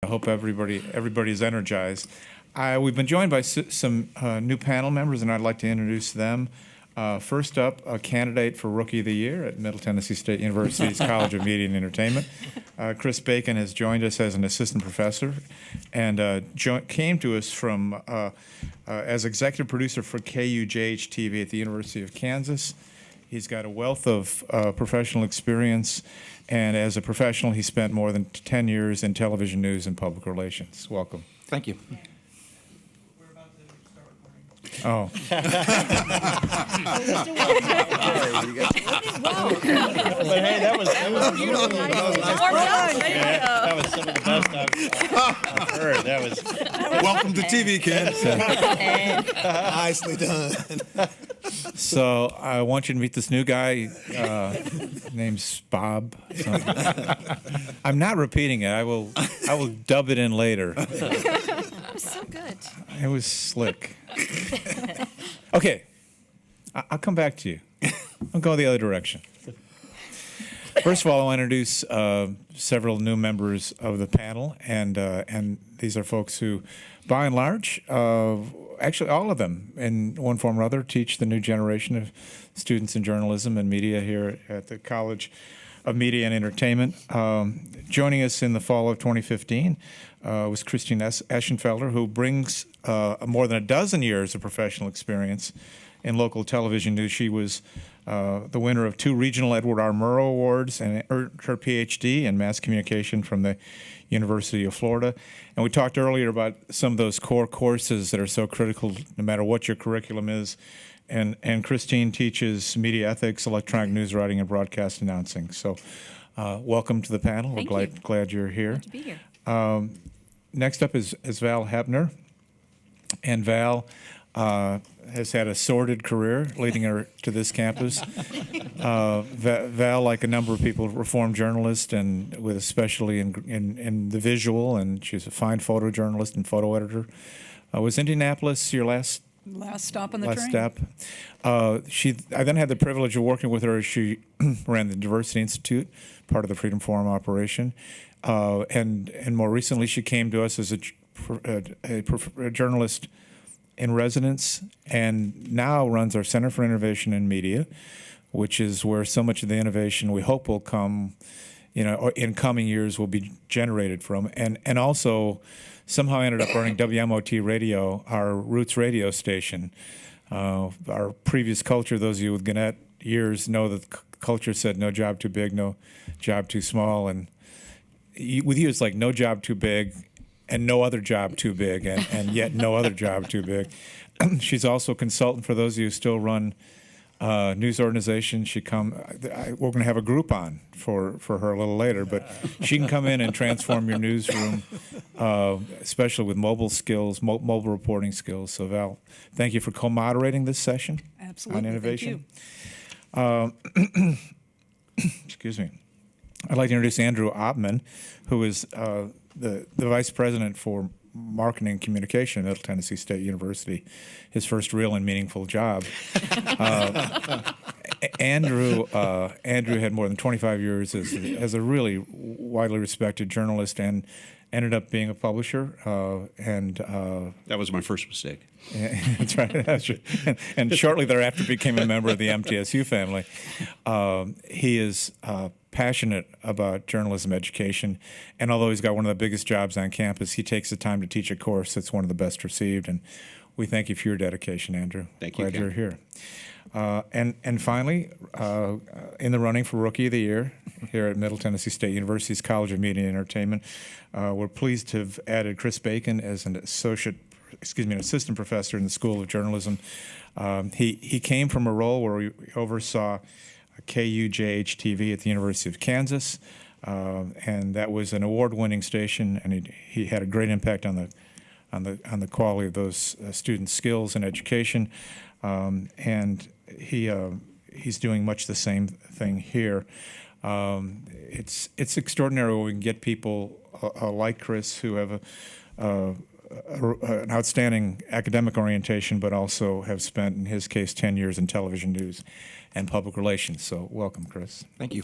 I hope everybody's energized. We've been joined by some new panel members, and I'd like to introduce them. First up, a candidate for Rookie of the Year at Middle Tennessee State University's College of Media and Entertainment. Chris Bacon has joined us as an assistant professor and came to us from as executive producer for KUJH-TV at the University of Kansas. He's got a wealth of professional experience, and as a professional, he spent more than 10 years in television news and public relations. Welcome. Thank you. We're about to start. Oh. But hey, that was beautiful. That was some of the best I've heard. That was Welcome to TV, Ken. Nicely done. So I want you to meet this new guy. Name's Bob. I'm not repeating it. I will dub it in later. That was so good. It was slick. Okay, I'll come back to you. I'll go the other direction. First of all, I want to introduce several new members of the panel, and these are folks who, by and large, actually all of them, in one form or other, teach the new generation of students in journalism and media here at the College of Media and Entertainment. Joining us in the fall of 2015 was Christine Eschenfelder, who brings more than a dozen years of professional experience in local television news. She was the winner of 2 regional Edward R. Murrow Awards and earned her PhD in mass communication from the University of Florida. And we talked earlier about some of those core courses that are so critical no matter what your curriculum is. And Christine teaches media ethics, electronic news writing, and broadcast announcing. So welcome to the panel. Thank We're you. glad you're here. Glad to be here. Next up is Val Hebner. And Val has had a sordid career leading her to this campus. Val, like a number of people, reformed journalist, and with especially in the visual, and she's a fine photojournalist and photo editor. Was Indianapolis your last Stop on the last train. step? I then had the privilege of working with her as she ran the Diversity Institute, part of the Freedom Forum operation, and more recently she came to us as a journalist in residence, and now runs our Center for Innovation in Media, which is where so much of the innovation we hope will come, or in coming years will be generated from, and also somehow ended up running WMOT Radio, our roots radio station. Our previous culture, those of you with Gannett years know that the culture said no job too big, no job too small, and with you it's like no job too big, and no other job too big, and yet no other job too big. She's also a consultant for those of you who still run news organizations. We're going to have a group on for her a little later, but she can come in and transform your newsroom, especially with mobile skills, mobile reporting skills. So Val, thank you for co-moderating this session Absolutely. on innovation. Thank Excuse me. I'd like to introduce Andrew Oppman, who is the Vice President for Marketing and Communication at Middle Tennessee State University, his first real and meaningful job. Andrew had more than 25 years as a really widely respected journalist and ended up being a publisher. That was my first mistake. That's right. That's right. And shortly thereafter became a member of the MTSU family. He is passionate about journalism education, and although he's got one of the biggest jobs on campus, he takes the time to teach a course that's one of the best received, and we thank you for your dedication, Andrew. Thank you, Glad Ken. you're here. And finally, in the running for Rookie of the Year here at Middle Tennessee State University's College of Media and Entertainment, we're pleased to have added Chris Bacon as an assistant professor in the School of Journalism. He came from a role where he oversaw KUJH-TV at the University of Kansas, and that was an award-winning station, and he had a great impact on the quality of those students' skills and education, and he's doing much the same thing here. It's extraordinary when we can get people like Chris who have an outstanding academic orientation, but also have spent, in his case, 10 years in television news and public relations. So welcome, Chris. Thank you.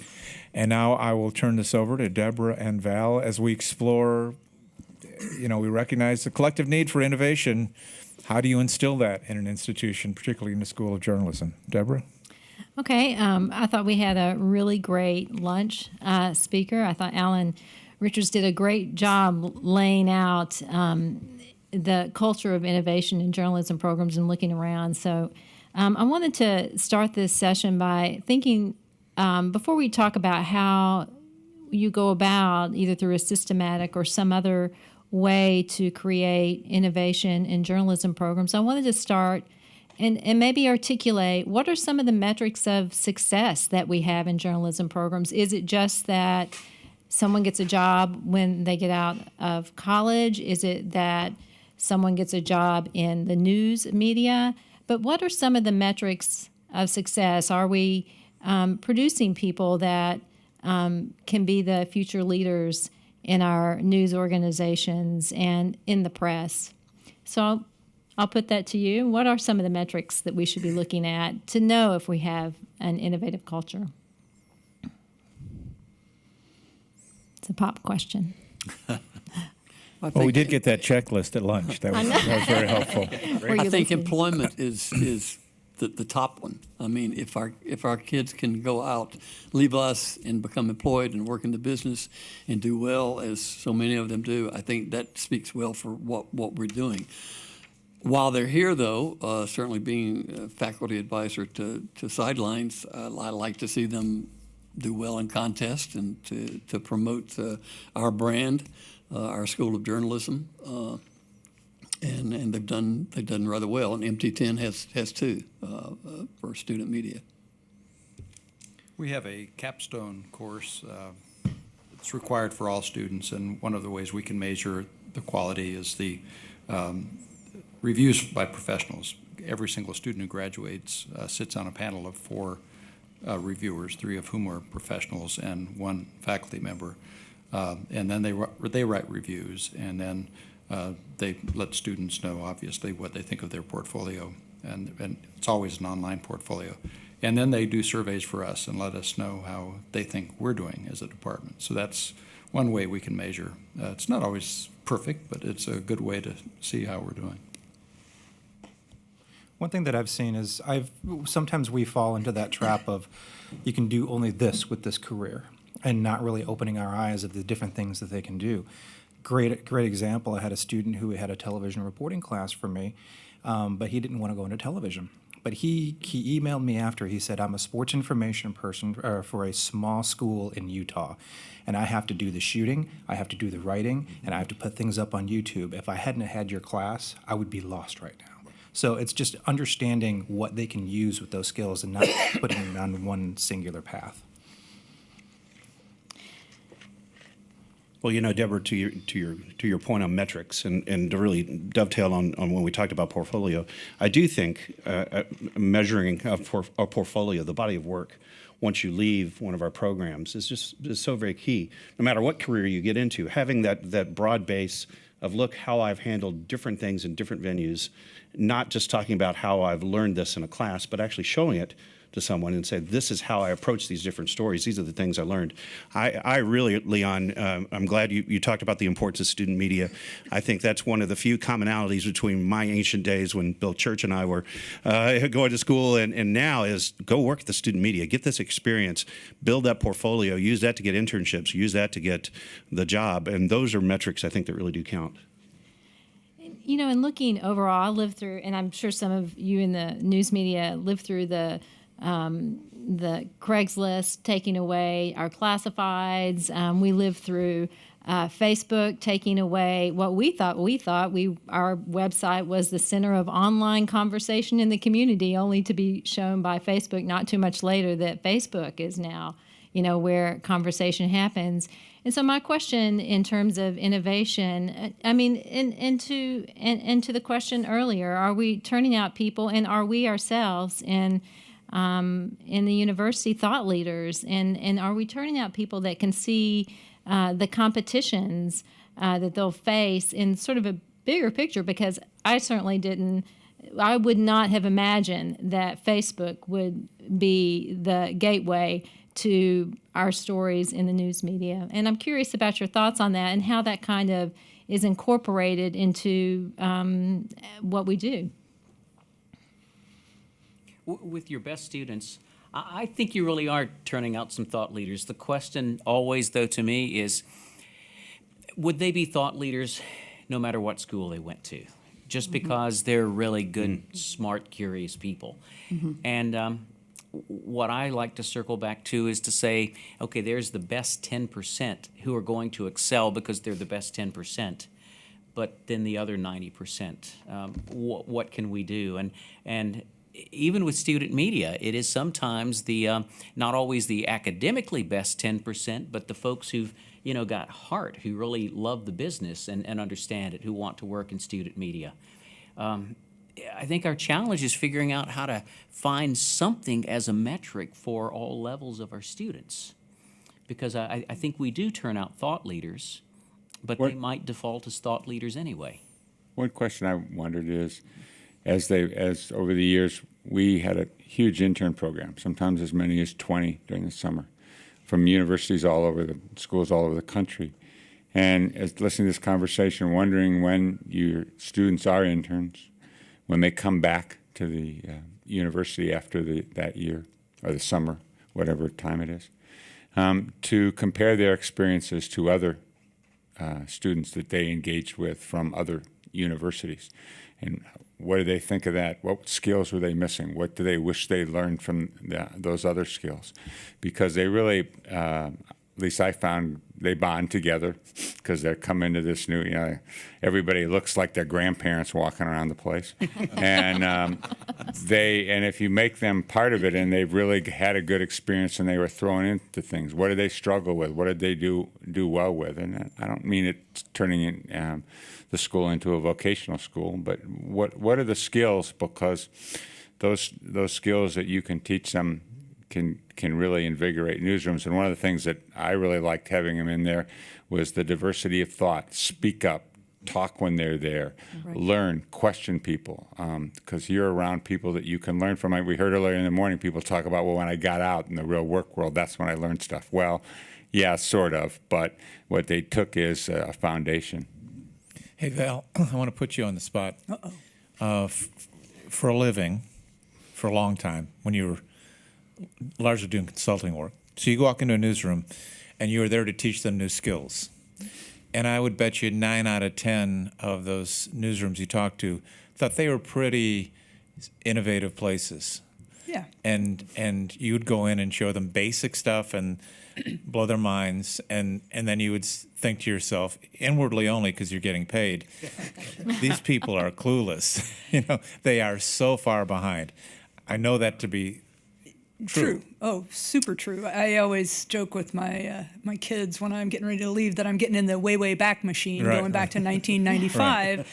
And now I will turn this over to Deborah and Val as we explore we recognize the collective need for innovation. How do you instill that in an institution, particularly in the School of Journalism? Deborah? Okay, I thought we had a really great lunch speaker. I thought Alan Richards did a great job laying out the culture of innovation in journalism programs and looking around. So I wanted to start this session by thinking, before we talk about how you go about, either through a systematic or some other way to create innovation in journalism programs, I wanted to start and maybe articulate what are some of the metrics of success that we have in journalism programs. Is it just that someone gets a job when they get out of college? Is it that someone gets a job in the news media? But what are some of the metrics of success? Are we producing people that can be the future leaders in our news organizations and in the press? So I'll put that to you. What are some of the metrics that we should be looking at to know if we have an innovative culture? It's a pop question. Well, we did get that checklist at lunch. That was very helpful. I think employment is the top one. I mean, if our kids can go out, leave us, and become employed and work in the business and do well, as so many of them do, I think that speaks well for what we're doing. While they're here, though, certainly being a faculty advisor to Sidelines, I like to see them do well in contests and to promote our brand, our School of Journalism, and they've done rather well. And MT10 has too for student media. We have a capstone course. It's required for all students, and one of the ways we can measure the quality is the reviews by professionals. Every single student who graduates sits on a panel of 4 reviewers, 3 of whom are professionals and 1 faculty member. And then they write reviews, and then they let students know, obviously, what they think of their portfolio. And it's always an online portfolio. And then they do surveys for us and let us know how they think we're doing as a department. So that's one way we can measure. It's not always perfect, but it's a good way to see how we're doing. One thing that I've seen is sometimes we fall into that trap of you can do only this with this career and not really opening our eyes of the different things that they can do. Great example, I had a student who had a television reporting class for me, but he didn't want to go into television. But he emailed me after. He said, I'm a sports information person for a small school in Utah, and I have to do the shooting, I have to do the writing, and I have to put things up on YouTube. If I hadn't had your class, I would be lost right now. So it's just understanding what they can use with those skills and not putting them on one singular path. Well, Deborah, to your point on metrics, and to really dovetail on when we talked about portfolio, I do think measuring a portfolio, the body of work, once you leave one of our programs, is so very key. No matter what career you get into, having that broad base of look how I've handled different things in different venues, not just talking about how I've learned this in a class, but actually showing it to someone and say, this is how I approach these different stories. These are the things I learned. I really, Leon, I'm glad you talked about the importance of student media. I think that's one of the few commonalities between my ancient days when Bill Church and I were going to school and now is go work at the student media, get this experience, build that portfolio, use that to get internships, use that to get the job. And those are metrics I think that really do count. In looking overall, I lived through, and I'm sure some of you in the news media lived through the Craigslist taking away our classifieds. We lived through Facebook taking away what we thought our website was the center of online conversation in the community, only to be shown by Facebook not too much later that Facebook is now, where conversation happens. And so my question in terms of innovation, and to the question earlier, are we turning out people, and are we ourselves in the university thought leaders, and are we turning out people that can see the competitions that they'll face in sort of a bigger picture? Because I would not have imagined that Facebook would be the gateway to our stories in the news media. And I'm curious about your thoughts on that and how that kind of is incorporated into what we do. With your best students, I think you really are turning out some thought leaders. The question always, though, to me is, would they be thought leaders no matter what school they went to? Just because they're really good, smart, curious people. And what I like to circle back to is to say, okay, there's the best 10% who are going to excel because they're the best 10%. But then the other 90%, what can we do? And even with student media, it is sometimes the not always the academically best 10%, but the folks who've got heart, who really love the business and understand it, who want to work in student media. I think our challenge is figuring out how to find something as a metric for all levels of our students, because I think we do turn out thought leaders, but they might default as thought leaders anyway. One question I wondered is, as over the years, we had a huge intern program, sometimes as many as 20 during the summer, from universities all over the schools all over the country. And as listening to this conversation, wondering when your students are interns, when they come back to the university after that year or the summer, whatever time it is, to compare their experiences to other students that they engaged with from other universities. And what do they think of that? What skills were they missing? What do they wish they learned from those other skills? Because they really, at least I found, they bond together because they come into this new, everybody looks like their grandparents walking around the place. And and if you make them part of it and they've really had a good experience and they were thrown into things, what did they struggle with? What did they do well with? And I don't mean it turning the school into a vocational school, but what are the skills? Because those skills that you can teach them can really invigorate newsrooms. And one of the things that I really liked having them in there was the diversity of thought. Speak up, talk when they're there, learn, question people, because you're around people that you can learn from. We heard earlier in the morning people talk about, well, when I got out in the real work world, that's when I learned stuff. Well, yeah, sort of, but what they took is a foundation. Hey, Val, I want to put you on the spot. For a living, for a long time, when you were largely doing consulting work. So you walk into a newsroom and you were there to teach them new skills. And I would bet you 9 out of 10 of those newsrooms you talked to thought they were pretty innovative places. Yeah. And you'd go in and show them basic stuff and blow their minds, and then you would think to yourself, inwardly only because you're getting paid, these people are clueless. They are so far behind. I know that to be true. Oh, super true. I always joke with my my kids when I'm getting ready to leave that I'm getting in the way back machine, going back to 1995.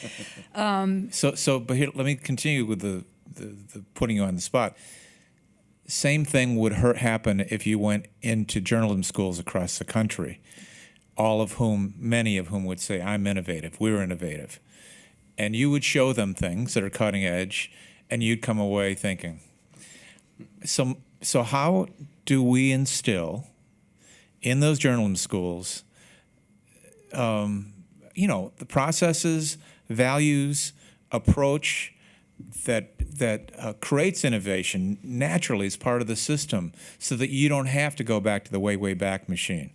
But here, let me continue with the putting you on the spot. Same thing would happen if you went into journalism schools across the country, many of whom would say, I'm innovative, we're innovative. And you would show them things that are cutting edge, and you'd come away thinking, so how do we instill in those journalism schools, the processes, values, approach that creates innovation naturally as part of the system, so that you don't have to go back to the way back machine?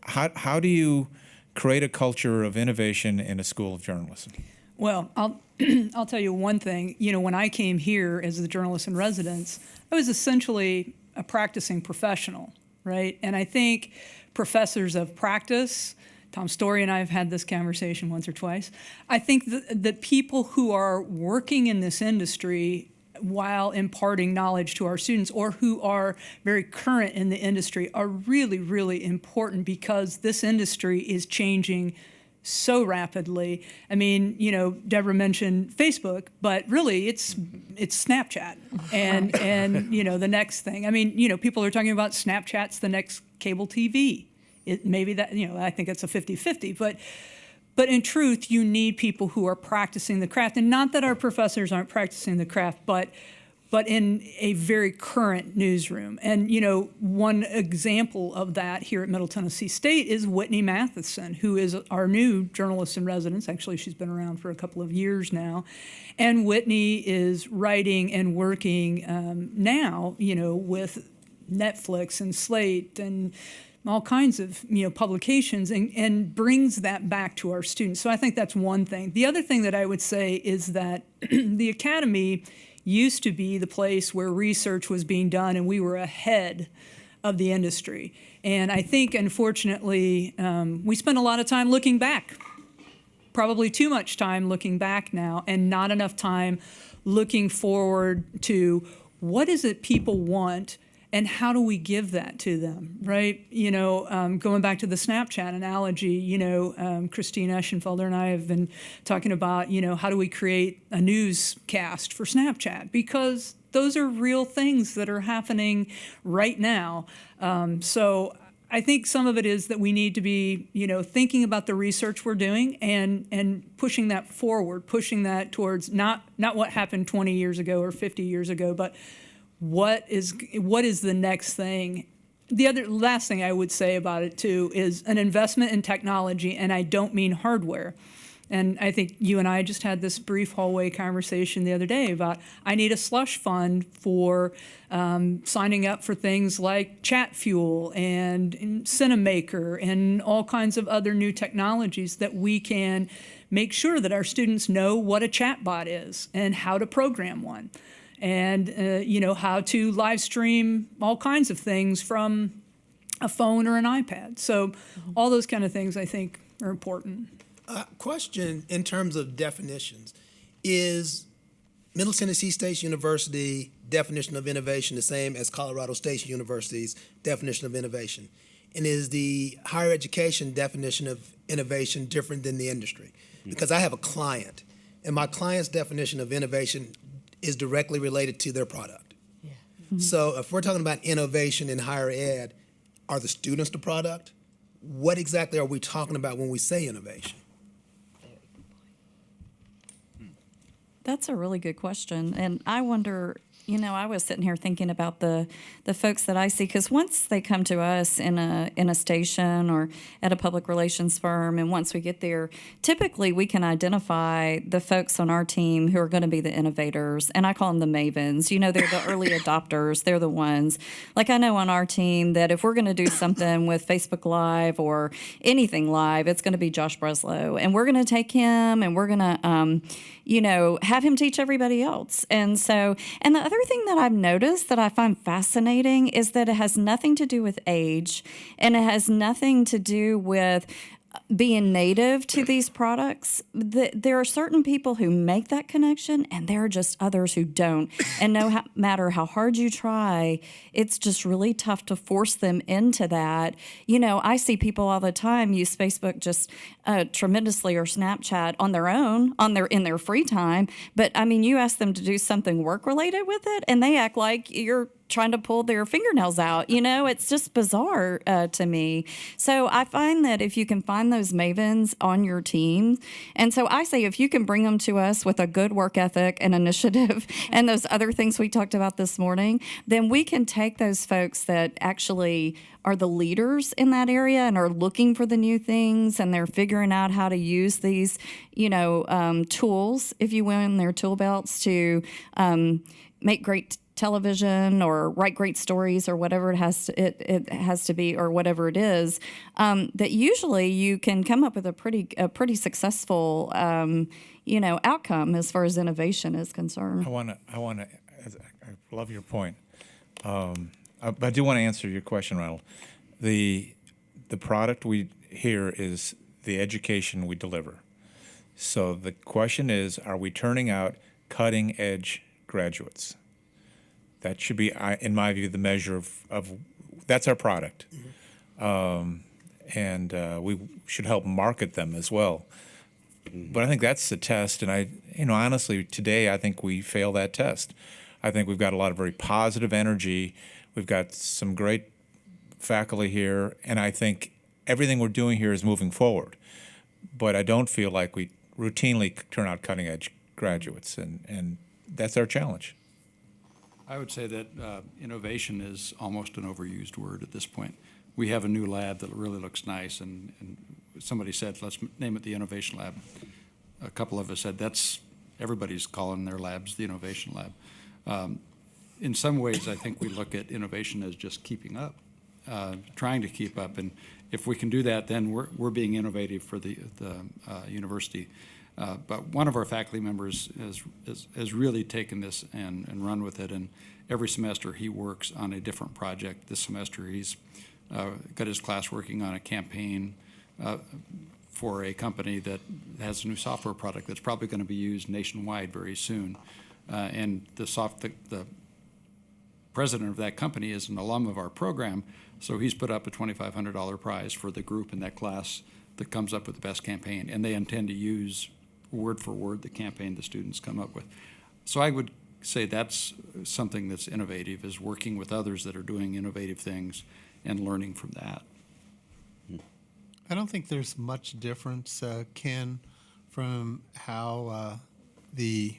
How do you create a culture of innovation in a school of journalism? Well, I'll tell you one thing. When I came here as the journalist in residence, I was essentially a practicing professional, right? And I think professors of practice, Tom Story and I have had this conversation once or twice, I think that people who are working in this industry while imparting knowledge to our students, or who are very current in the industry, are really, really important, because this industry is changing so rapidly. I mean, Deborah mentioned Facebook, but really it's Snapchat and the next thing. I mean, people are talking about Snapchat's the next cable TV. Maybe that, I think it's a 50-50, but in truth, you need people who are practicing the craft. And not that our professors aren't practicing the craft, but but in a very current newsroom. And, one example of that here at Middle Tennessee State is Whitney Matheson, who is our new journalist in residence. Actually, she's been around for a couple of years now. And Whitney is writing and working now, with Netflix and Slate and all kinds of publications, and brings that back to our students. So I think that's one thing. The other thing that I would say is that the Academy used to be the place where research was being done, and we were ahead of the industry. And I think, unfortunately, we spend a lot of time looking back, probably too much time looking back now, and not enough time looking forward to what is it people want and how do we give that to them, right? Going back to the Snapchat analogy, Christine Eschenfelder and I have been talking about, how do we create a newscast for Snapchat? Because those are real things that are happening right now. So I think some of it is that we need to be, thinking about the research we're doing and pushing that forward, pushing that towards not what happened 20 years ago or 50 years ago, but what is the next thing. The last thing I would say about it too is an investment in technology, and I don't mean hardware. And I think you and I just had this brief hallway conversation the other day about I need a slush fund for signing up for things like Chat Fuel and Cinemaker and all kinds of other new technologies that we can make sure that our students know what a chatbot is and how to program one. And, how to live stream all kinds of things from a phone or an iPad. So all those kind of things I think are important. Question in terms of definitions. Is Middle Tennessee State University definition of innovation the same as Colorado State University's definition of innovation? And is the higher education definition of innovation different than the industry? Because I have a client, and my client's definition of innovation is directly related to their product. Yeah. Mm-hmm. So if we're talking about innovation in higher ed, are the students the product? What exactly are we talking about when we say innovation? That's a really good question. And I wonder, I was sitting here thinking about the folks that I see, because once they come to us in a station or at a public relations firm, and once we get there, typically we can identify the folks on our team who are going to be the innovators, and I call them the mavens. They're the early adopters. They're the ones. Like I know on our team that if we're going to do something with Facebook Live or anything live, it's going to be Josh Breslow, and we're going to take him and we're going to, have him teach everybody else. And the other thing that I've noticed that I find fascinating is that it has nothing to do with age, and it has nothing to do with being native to these products. There are certain people who make that connection, and there are just others who don't. And no matter how hard you try, it's just really tough to force them into that. I see people all the time use Facebook just tremendously, or Snapchat on their own, in their free time. But you ask them to do something work related with it, and they act like you're trying to pull their fingernails out. It's just bizarre to me. So I find that if you can find those mavens on your team, and so I say if you can bring them to us with a good work ethic and initiative and those other things we talked about this morning, then we can take those folks that actually are the leaders in that area and are looking for the new things, and they're figuring out how to use these, tools, if you will, in their tool belts to make great television or write great stories or whatever it has to be, or whatever it is, that usually you can come up with a pretty successful outcome as far as innovation is concerned. I love your point. I do want to answer your question, Ronald. The product we here is the education we deliver. So the question is, are we turning out cutting edge graduates? That should be, in my view, the measure of that's our product. Mm-hmm. And we should help market them as well. Mm-hmm. But I think that's the test. And honestly, today, I think we fail that test. I think we've got a lot of very positive energy. We've got some great faculty here. And I think everything we're doing here is moving forward. But I don't feel like we routinely turn out cutting edge graduates. And that's our challenge. I would say that innovation is almost an overused word at this point. We have a new lab that really looks nice, and somebody said, let's name it the Innovation Lab. A couple of us said, everybody's calling their labs the Innovation Lab. In some ways, I think we look at innovation as just keeping up, trying to keep up, and if we can do that, then we're being innovative for the university. But one of our faculty members has really taken this and run with it, and every semester he works on a different project. This semester he's got his class working on a campaign for a company that has a new software product that's probably going to be used nationwide very soon. And the president of that company is an alum of our program, so he's put up a $2,500 prize for the group in that class that comes up with the best campaign, and they intend to use word for word the campaign the students come up with. So I would say that's something that's innovative, is working with others that are doing innovative things and learning from that. I don't think there's much difference, Ken, from how the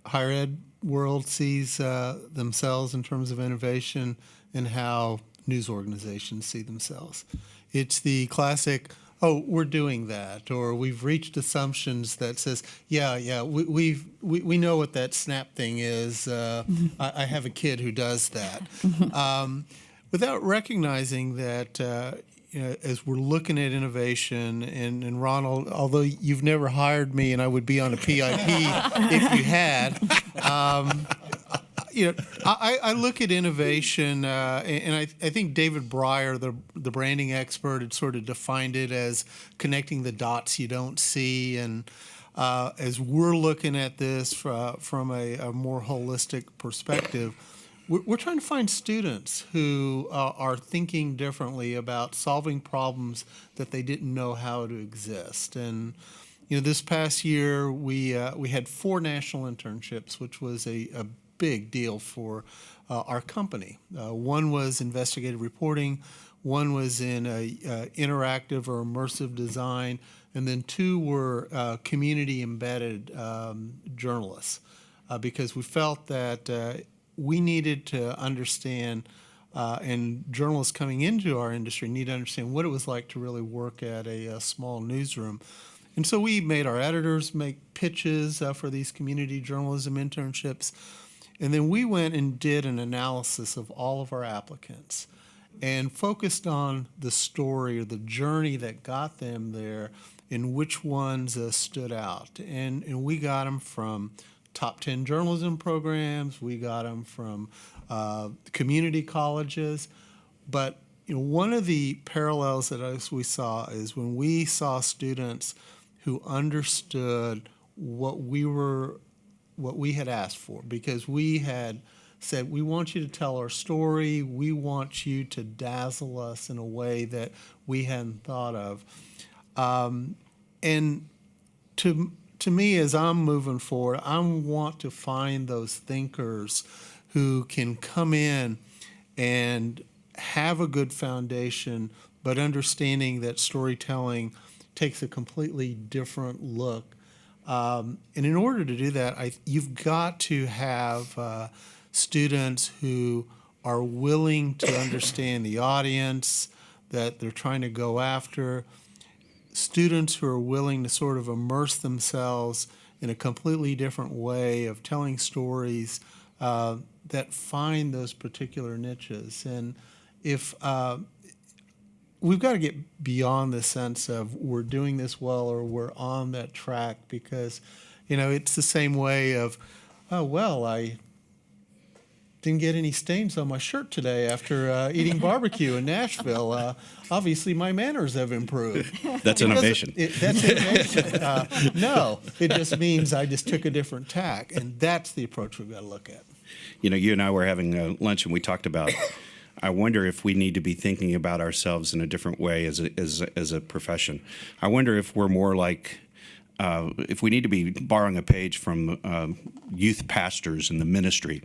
higher ed world sees themselves in terms of innovation and how news organizations see themselves. It's the classic, oh, we're doing that, or we've reached assumptions that says, we know what that snap thing is. I have a kid who does that. Without recognizing that as we're looking at innovation, and Ronald, although you've never hired me and I would be on a PIP if you had, I look at innovation, and I think David Breyer, the branding expert, had sort of defined it as connecting the dots you don't see. And as we're looking at this from a more holistic perspective, we're trying to find students who are thinking differently about solving problems that they didn't know how to exist. And this past year we had 4 national internships, which was a big deal for our company. One was investigative reporting, one was in interactive or immersive design, and then 2 were community embedded journalists, because we felt that we needed to understand, and journalists coming into our industry need to understand what it was like to really work at a small newsroom. And so we made our editors make pitches for these community journalism internships. And then we went and did an analysis of all of our applicants and focused on the story or the journey that got them there and which ones stood out. And we got them from top 10 journalism programs, we got them from community colleges. But one of the parallels that we saw is when we saw students who understood what we had asked for, because we had said, we want you to tell our story, we want you to dazzle us in a way that we hadn't thought of. And to me, as I'm moving forward, I want to find those thinkers who can come in and have a good foundation, but understanding that storytelling takes a completely different look. And in order to do that, you've got to have students who are willing to understand the audience that they're trying to go after, students who are willing to sort of immerse themselves in a completely different way of telling stories that find those particular niches. And if we've got to get beyond the sense of we're doing this well or we're on that track, because it's the same way of, oh well, I didn't get any stains on my shirt today after eating barbecue in Nashville. Obviously, my manners have improved. That's innovation. That's innovation. No, it just means I just took a different tack, and that's the approach we've got to look at. You and I were having lunch, and we talked about, I wonder if we need to be thinking about ourselves in a different way as a profession. I wonder if we're more like, if we need to be borrowing a page from youth pastors in the ministry,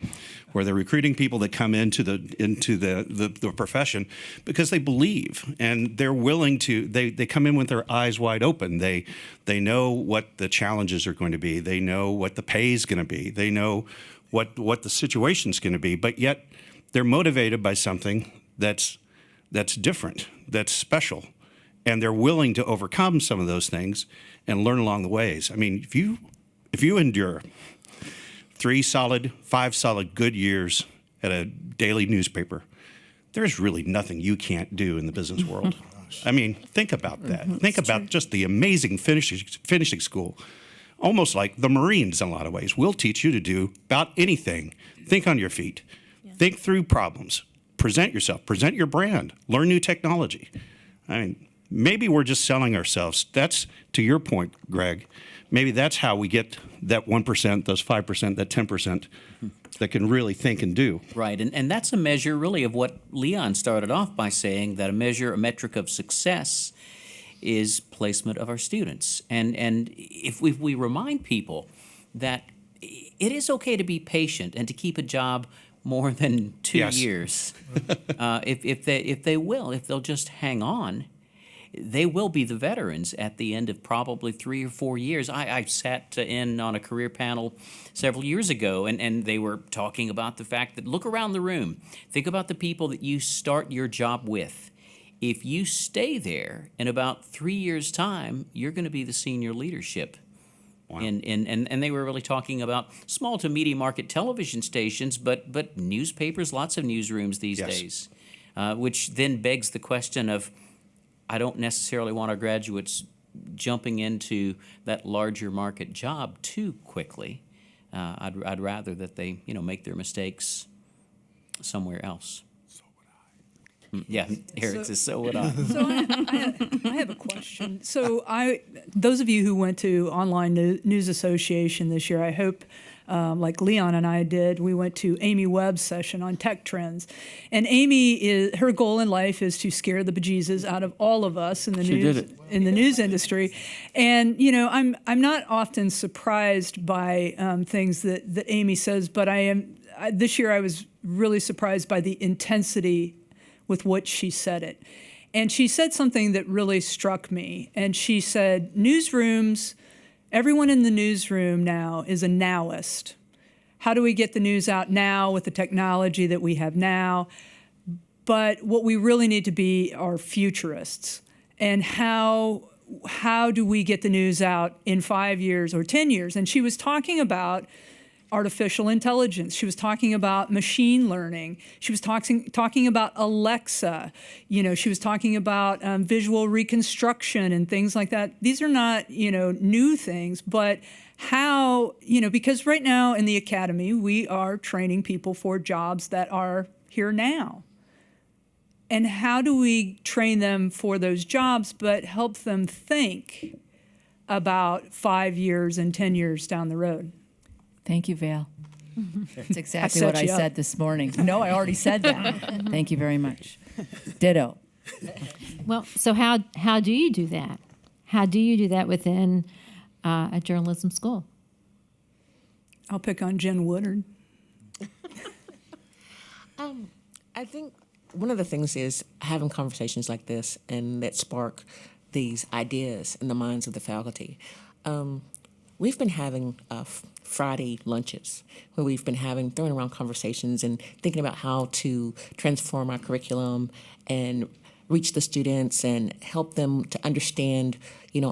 where they're recruiting people that come into the profession because they believe and they're willing to. They come in with their eyes wide open. They know what the challenges are going to be. They know what the pay is going to be. They know what the situation's going to be, but yet they're motivated by something that's different, that's special, and they're willing to overcome some of those things and learn along the ways. I mean, if you endure 5 solid good years at a daily newspaper, there's really nothing you can't do in the business world. I mean, think about that. Think about just the amazing finishing school. Almost like the Marines in a lot of ways. We'll teach you to do about anything. Think on your feet. Think through problems. Present yourself. Present your brand. Learn new technology. I mean, maybe we're just selling ourselves. That's, to your point, Greg, maybe that's how we get that 1%, those 5%, that 10% that can really think and do. Right, and that's a measure really of what Leon started off by saying, that a metric of success is placement of our students. And if we remind people that it is okay to be patient and to keep a job more than 2 years, if they'll just hang on, they will be the veterans at the end of probably 3 or 4 years. I sat in on a career panel several years ago, and they were talking about the fact that, look around the room. Think about the people that you start your job with. If you stay there, in about 3 years' time, you're going to be the senior leadership. Wow. And they were really talking about small to medium market television stations, but newspapers, lots of newsrooms these days, which then begs the question of, I don't necessarily want our graduates jumping into that larger market job too quickly. I'd rather that they make their mistakes somewhere else. So would I. Yeah, Eric says so would I. So I have a question. So those of you who went to Online News Association this year, I hope, like Leon and I did, we went to Amy Webb's session on tech trends. And her goal in life is to scare the bejesus out of all of us in the news industry. And I'm not often surprised by things that Amy says, but this year I was really surprised by the intensity with which she said it. And she said something that really struck me. And she said, everyone in the newsroom now is a nowist. How do we get the news out now with the technology that we have now? But what we really need to be are futurists. And how do we get the news out in 5 years or 10 years? And she was talking about artificial intelligence. She was talking about machine learning. She was talking about Alexa. She was talking about visual reconstruction and things like that. These are not, new things, but how, because right now in the academy, we are training people for jobs that are here now. And how do we train them for those jobs, but help them think about 5 years and 10 years down the road? Thank you, Val. That's exactly what I said this morning. No, I already said that. Thank you very much. Ditto. Well, so how do you do that? How do you do that within a journalism school? I'll pick on Jen Woodard. I think one of the things is having conversations like this and that spark these ideas in the minds of the faculty. We've been having Friday lunches where we've been throwing around conversations and thinking about how to transform our curriculum and reach the students and help them to understand,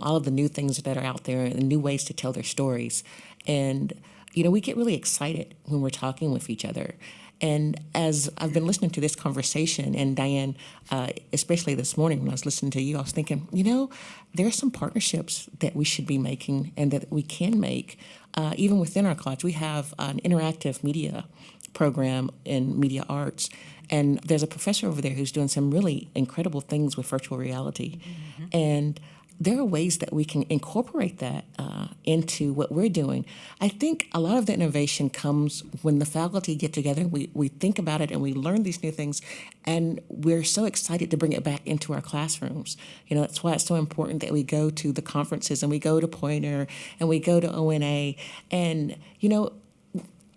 all of the new things that are out there and new ways to tell their stories. And, we get really excited when we're talking with each other. And as I've been listening to this conversation, and Diane, especially this morning when I was listening to you, I was thinking, there are some partnerships that we should be making and that we can make, even within our college. We have an interactive media program in media arts, and there's a professor over there who's doing some really incredible things with virtual reality. Mm-hmm. And there are ways that we can incorporate that into what we're doing. I think a lot of the innovation comes when the faculty get together, we think about it and we learn these new things, and we're so excited to bring it back into our classrooms. That's why it's so important that we go to the conferences and we go to Poynter and we go to ONA, and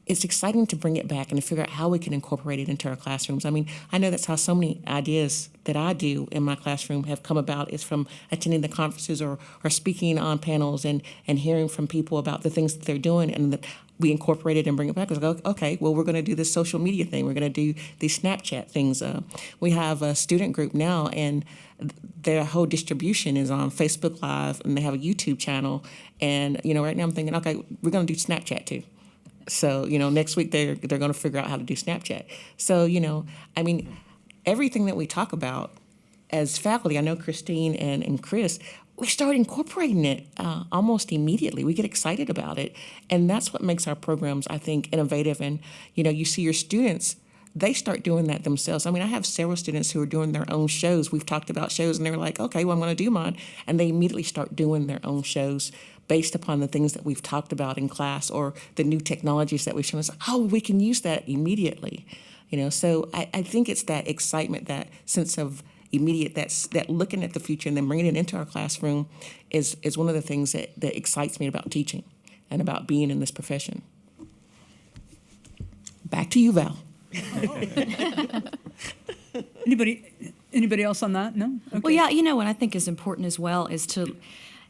it's exciting to bring it back and to figure out how we can incorporate it into our classrooms. I mean, I know that's how so many ideas that I do in my classroom have come about, is from attending the conferences or speaking on panels and hearing from people about the things that they're doing. And we incorporate it and bring it back. It's like, okay, well, we're going to do this social media thing. We're going to do these Snapchat things. We have a student group now, and their whole distribution is on Facebook Live, and they have a YouTube channel. And, right now I'm thinking, okay, we're going to do Snapchat too. So, next week they're going to figure out how to do Snapchat. So, everything that we talk about as faculty, I know Christine and Chris, we start incorporating it almost immediately. We get excited about it. And that's what makes our programs, I think, innovative. And, you see your students, they start doing that themselves. I have several students who are doing their own shows. We've talked about shows, and they're like, okay, well, I'm going to do mine. And they immediately start doing their own shows based upon the things that we've talked about in class or the new technologies that we've shown us. Oh, we can use that immediately. So I think it's that excitement, that sense of immediate, that looking at the future and then bringing it into our classroom is one of the things that excites me about teaching and about being in this profession. Back to you, Val. Anybody else on that? No? Okay. Well, yeah, what I think is important as well is to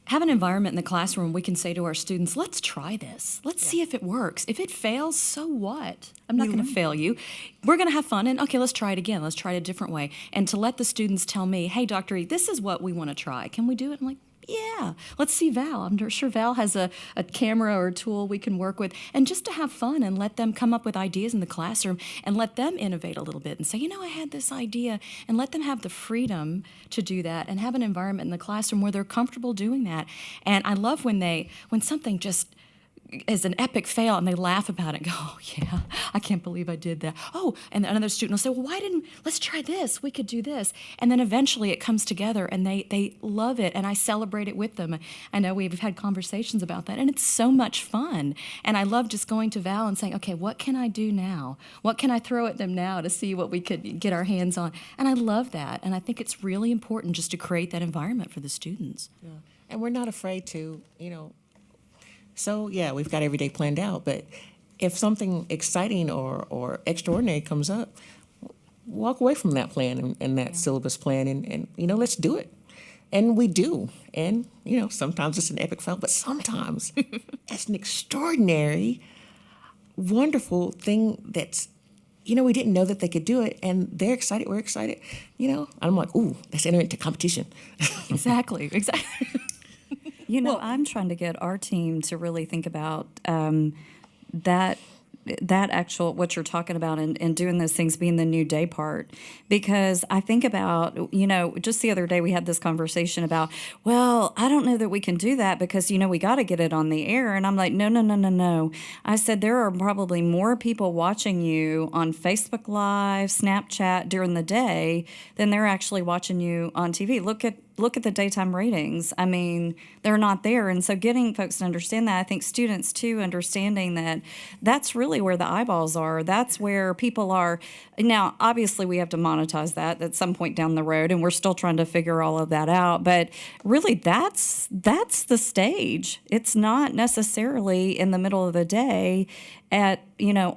have an environment in the classroom we can say to our students, let's try this. Let's see if it works. If it fails, so what? I'm not going to fail you. We're going to have fun, and okay, let's try it again. Let's try it a different way. And to let the students tell me, hey, Dr. E, this is what we want to try. Can we do it? I'm like, yeah, let's see Val. I'm sure Val has a camera or a tool we can work with. And just to have fun and let them come up with ideas in the classroom and let them innovate a little bit and say, I had this idea, and let them have the freedom to do that and have an environment in the classroom where they're comfortable doing that. And I love when something just is an epic fail and they laugh about it and go, oh, yeah, I can't believe I did that. Oh, and another student will say, well, let's try this. We could do this. And then eventually it comes together and they love it, and I celebrate it with them. I know we've had conversations about that, and it's so much fun. And I love just going to Val and saying, okay, what can I do now? What can I throw at them now to see what we could get our hands on? And I love that. And I think it's really important just to create that environment for the students. Yeah. And we're not afraid to, So, yeah, we've got every day planned out, but if something exciting or extraordinary comes up, walk away from that plan and that syllabus plan and let's do it. And we do. And, sometimes it's an epic fail, but sometimes it's an extraordinary, wonderful thing that's, we didn't know that they could do it, and they're excited, we're excited, I'm like, ooh, let's enter into competition. Exactly. I'm trying to get our team to really think about that actual, what you're talking about, and doing those things being the new day part. Because I think about, just the other day we had this conversation about, well, I don't know that we can do that because, we got to get it on the air. And I'm like, no. I said, there are probably more people watching you on Facebook Live, Snapchat during the day than they're actually watching you on TV. Look at the daytime ratings. I mean, they're not there. And so getting folks to understand that, I think students too, understanding that that's really where the eyeballs are. That's where people are. Now, obviously we have to monetize that at some point down the road, and we're still trying to figure all of that out. But really that's the stage. It's not necessarily in the middle of the day at,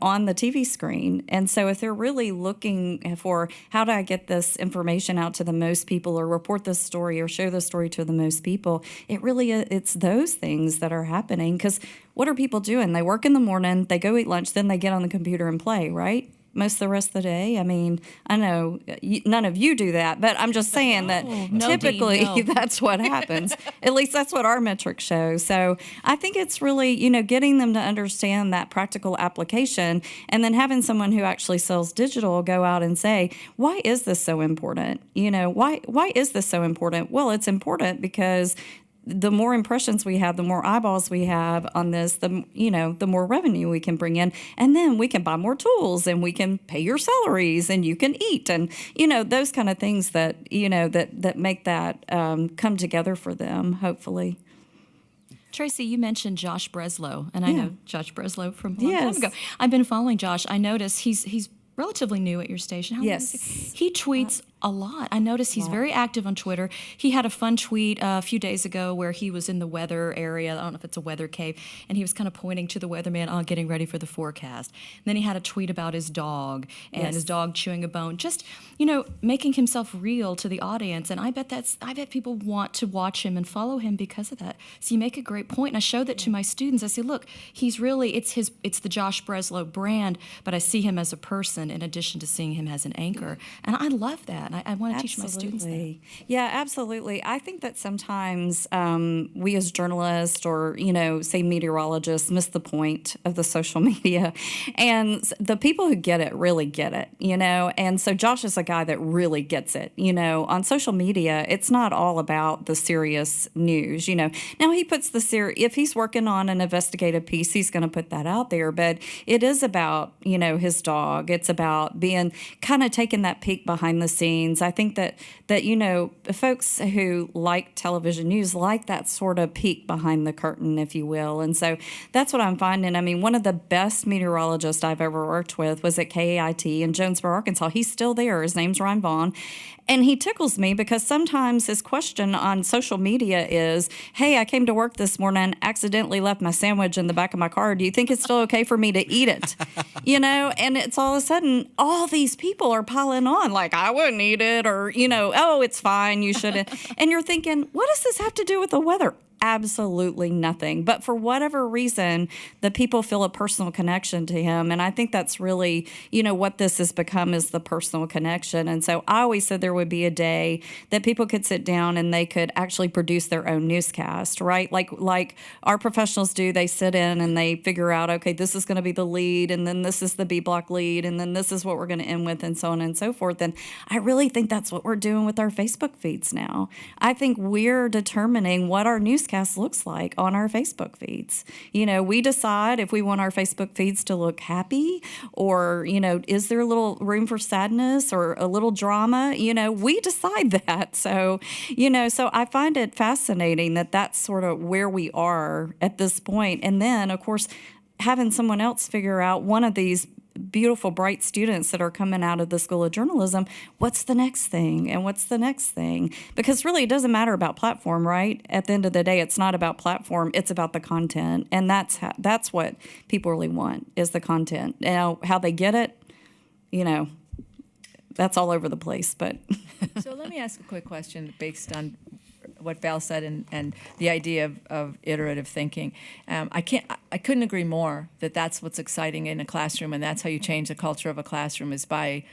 on the TV screen. And so if they're really looking for how do I get this information out to the most people, or report this story or show this story to the most people, it's those things that are happening. Because what are people doing? They work in the morning, they go eat lunch, then they get on the computer and play, right? Most of the rest of the day. I mean, I know none of you do that, but I'm just saying that typically that's what happens. At least that's what our metrics show. So I think it's really, getting them to understand that practical application, and then having someone who actually sells digital go out and say, why is this so important? Why is this so important? Well, it's important because the more impressions we have, the more eyeballs we have on this, the more revenue we can bring in. And then we can buy more tools, and we can pay your salaries, and you can eat, and, those kind of things that, that make that come together for them, hopefully. Tracy, you mentioned Josh Breslow, and I know Josh Breslow from a long time ago. I've been following Josh. I notice he's relatively new at your station. How long is he? He tweets a lot. I noticed he's very active on Twitter. He had a fun tweet a few days ago where he was in the weather area. I don't know if it's a weather cave, and he was kind of pointing to the weatherman, getting ready for the forecast. And then he had a tweet about his dog and his dog chewing a bone. Just, making himself real to the audience. And I bet people want to watch him and follow him because of that. So you make a great point, and I show that to my students. I say, look, he's really it's the Josh Breslow brand, but I see him as a person in addition to seeing him as an anchor. And I love that. I want to teach my students that. Yeah, absolutely. I think that sometimes we as journalists or, say meteorologists miss the point of the social media. And the people who get it really get it, And so Josh is a guy that really gets it. On social media, it's not all about the serious news, Now he puts if he's working on an investigative piece, he's going to put that out there. But it is about, his dog. It's about being kind of taking that peek behind the scenes. I think that folks who like television news like that sort of peek behind the curtain, if you will. And so that's what I'm finding. I mean, one of the best meteorologists I've ever worked with was at KAIT in Jonesboro, Arkansas. He's still there. His name's Ryan Vaughn. And he tickles me because sometimes his question on social media is, hey, I came to work this morning, accidentally left my sandwich in the back of my car. Do you think it's still okay for me to eat it? And it's all of a sudden, all these people are piling on like, I wouldn't eat it, or, oh, it's fine, you shouldn't. And you're thinking, what does this have to do with the weather? Absolutely nothing. But for whatever reason, the people feel a personal connection to him. And I think that's really, what this has become is the personal connection. And so I always said there would be a day that people could sit down and they could actually produce their own newscast, right? Like our professionals do. They sit in and they figure out, okay, this is going to be the lead, and then this is the B block lead, and then this is what we're going to end with, and so on and so forth. And I really think that's what we're doing with our Facebook feeds now. I think we're determining what our newscast looks like on our Facebook feeds. We decide if we want our Facebook feeds to look happy, or, is there a little room for sadness or a little drama? We decide that. So, so I find it fascinating that that's sort of where we are at this point. And then, of course, having someone else figure out, one of these beautiful, bright students that are coming out of the School of Journalism, what's the next thing and what's the next thing? Because really, it doesn't matter about platform, right? At the end of the day, it's not about platform, it's about the content. And that's what people really want, is the content. Now, how they get it, that's all over the place. But So let me ask a quick question based on what Val said and the idea of iterative thinking. I couldn't agree more that that's what's exciting in a classroom, and that's how you change the culture of a classroom, is by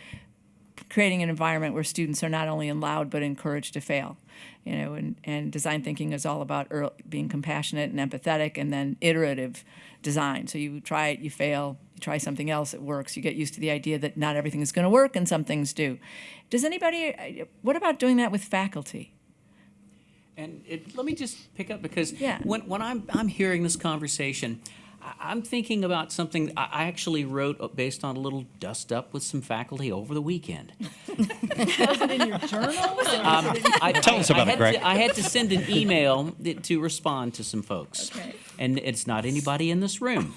creating an environment where students are not only allowed but encouraged to fail. And design thinking is all about being compassionate and empathetic, and then iterative design. So you try it, you fail, you try something else, it works. You get used to the idea that not everything is going to work and some things do. What about doing that with faculty? And let me just pick up, because when I'm hearing this conversation, I'm thinking about something I actually wrote based on a little dust up with some faculty over the weekend. Was it in your journal? Tell us about it, Greg. I had to send an email to respond to some folks. Okay. And it's not anybody in this room.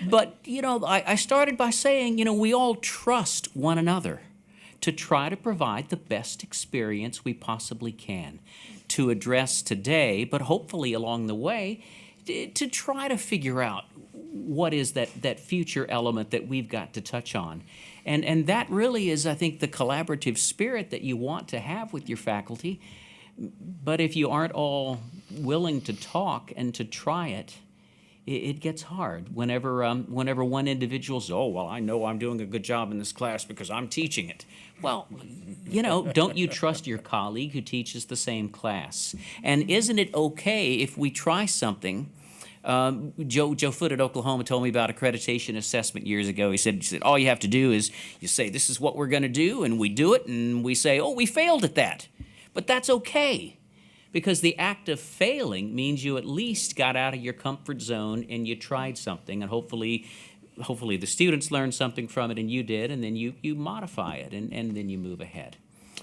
But, I started by saying, we all trust one another to try to provide the best experience we possibly can to address today, but hopefully along the way, to try to figure out what is that future element that we've got to touch on. And that really is, I think, the collaborative spirit that you want to have with your faculty. But if you aren't all willing to talk and to try it, it gets hard whenever one individual says, oh, well, I know I'm doing a good job in this class because I'm teaching it. Well, don't you trust your colleague who teaches the same class? And isn't it okay if we try something? Joe Foote at Oklahoma told me about accreditation assessment years ago. He said, all you have to do is you say, this is what we're going to do, and we do it, and we say, oh, we failed at that. But that's okay. Because the act of failing means you at least got out of your comfort zone and you tried something, and hopefully the students learned something from it and you did, and then you modify it and then you move ahead.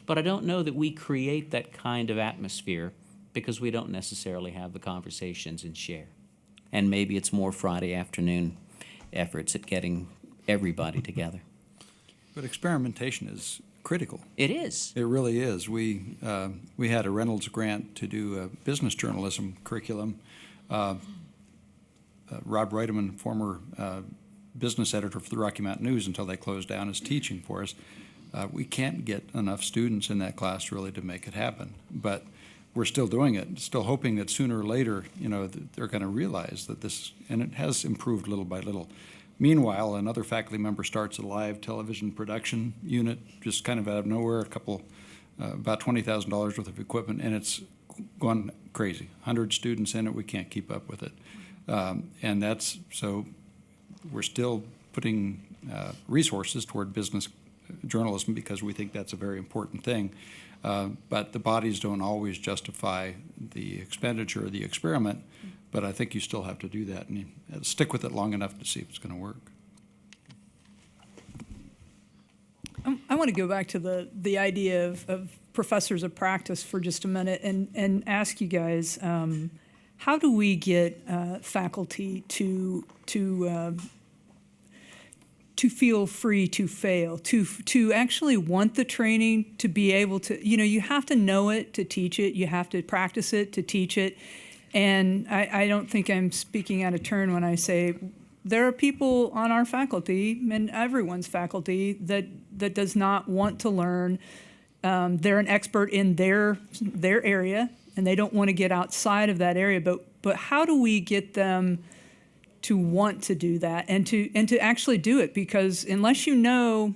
But I don't know that we create that kind of atmosphere because we don't necessarily have the conversations and share. And maybe it's more Friday afternoon efforts at getting everybody together. But experimentation is critical. It is. It really is. We had a Reynolds grant to do a business journalism curriculum. Rob Reutemann, former business editor for the Rocky Mountain News until they closed down, is teaching for us. We can't get enough students in that class really to make it happen, but we're still doing it, still hoping that sooner or later, they're going to realize that this, and it has improved little by little. Meanwhile, another faculty member starts a live television production unit, just kind of out of nowhere, about $20,000 worth of equipment, and it's gone crazy. 100 students in it, we can't keep up with it. And so we're still putting resources toward business journalism because we think that's a very important thing. But the bodies don't always justify the expenditure or the experiment, but I think you still have to do that and stick with it long enough to see if it's going to work. I want to go back to the idea of professors of practice for just a minute and ask you guys, how do we get faculty to feel free to fail, to actually want the training, to be able to, you have to know it to teach it, you have to practice it to teach it. And I don't think I'm speaking out of turn when I say there are people on our faculty and everyone's faculty that does not want to learn. They're an expert in their area and they don't want to get outside of that area. But how do we get them to want to do that and to actually do it? Because unless you know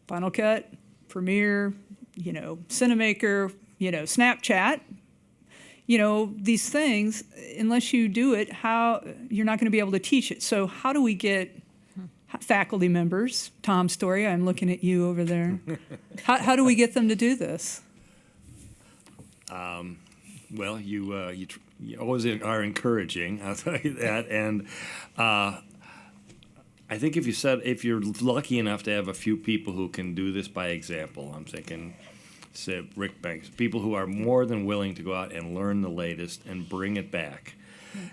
Final Cut, Premiere, Cinemaker, Snapchat, these things, unless you do it, you're not going to be able to teach it. So how do we get faculty members, Tom Story, I'm looking at you over there, how do we get them to do this? Well, you always are encouraging, I'll tell you that. And I think if you're lucky enough to have a few people who can do this by example, I'm thinking, say, Rick Banks, people who are more than willing to go out and learn the latest and bring it back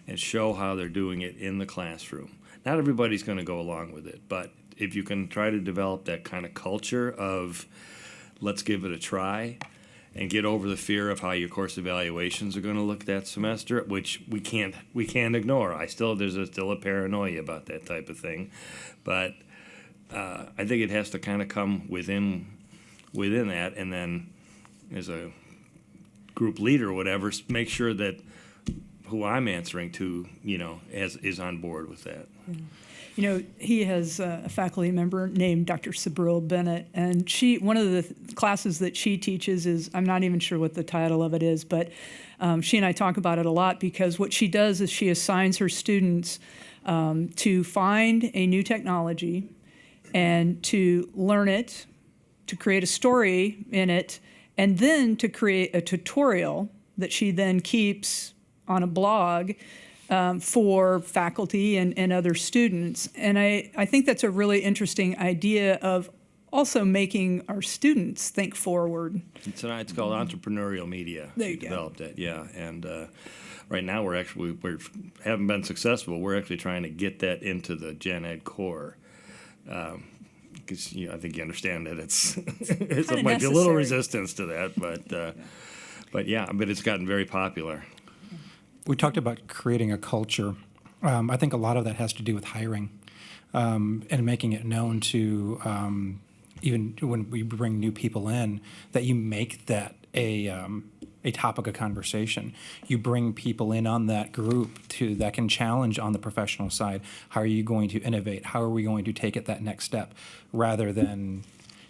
and show how they're doing it in the classroom. Not everybody's going to go along with it, but if you can try to develop that kind of culture of let's give it a try and get over the fear of how your course evaluations are going to look that semester, which we can't ignore. There's still a paranoia about that type of thing, but I think it has to kind of come within that, and then as a group leader or whatever, make sure that who I'm answering to, is on board with that. He has a faculty member named Dr. Sabril Bennett, and one of the classes that she teaches is, I'm not even sure what the title of it is, but she and I talk about it a lot because what she does is she assigns her students to find a new technology and to learn it, to create a story in it, and then to create a tutorial that she then keeps on a blog for faculty and other students. And I think that's a really interesting idea of also making our students think forward. It's called entrepreneurial media. There you go. Developed that, yeah. And right now we haven't been successful. We're actually trying to get that into the Gen Ed core. Because I think you understand that it might be a little resistance to that, but it's gotten very popular. We talked about creating a culture. I think a lot of that has to do with hiring and making it known to, even when we bring new people in, that you make that a topic of conversation. You bring people in on that group that can challenge on the professional side. How are you going to innovate? How are we going to take it that next step? Rather than,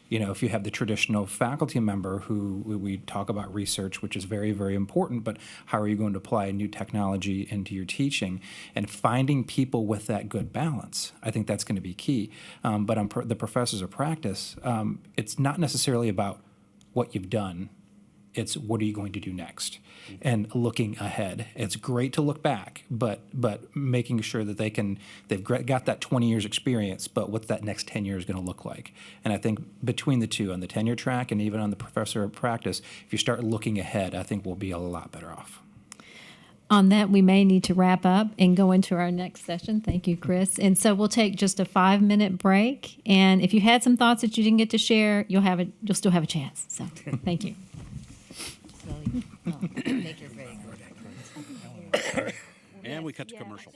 if you have the traditional faculty member who we talk about research, which is very, very important, but how are you going to apply new technology into your teaching? And finding people with that good balance, I think that's going to be key. But on the professors of practice, it's not necessarily about what you've done. It's what are you going to do next, and looking ahead. It's great to look back, but making sure that they've got that 20 years experience, but what's that next 10 years going to look like? And I think between the two, on the tenure track and even on the professor of practice, if you start looking ahead, I think we'll be a lot better off. on that, we may need to wrap up and go into our next session. Thank you, Chris. And so we'll take just a 5-minute break. And if you had some thoughts that you didn't get to share, you'll still have a chance. So thank you. And we cut to commercial.